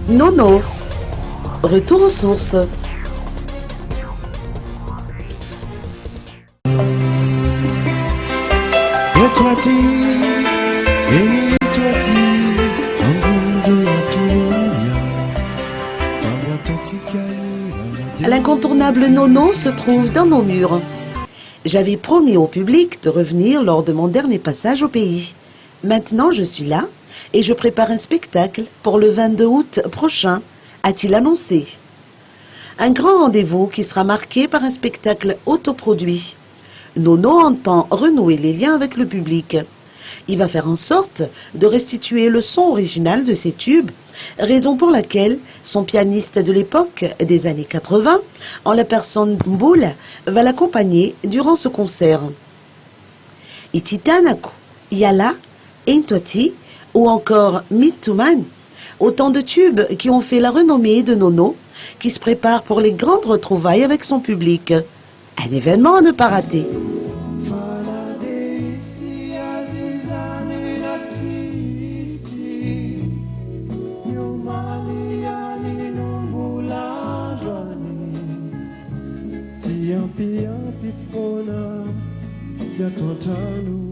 Nono, retour aux sources. L'incontournable Nono se trouve dans nos murs. J'avais promis au public de revenir lors de mon dernier passage au pays. Maintenant, je suis là et je prépare un spectacle pour le 22 août prochain, a-t-il annoncé. Un grand rendez-vous qui sera marqué par un spectacle autoproduit. Nono entend renouer les liens avec le public. Il va faire en sorte de restituer le son original de ses tubes, raison pour laquelle son pianiste de l'époque des années 80, en la personne Mboula, va l'accompagner durant ce concert. Ititanako, Yala, Intoti ou encore Mituman, autant de tubes qui ont fait la renommée de Nono, qui se prépare pour les grandes retrouvailles avec son public. Un événement à ne pas rater. Yampi fona ya totanu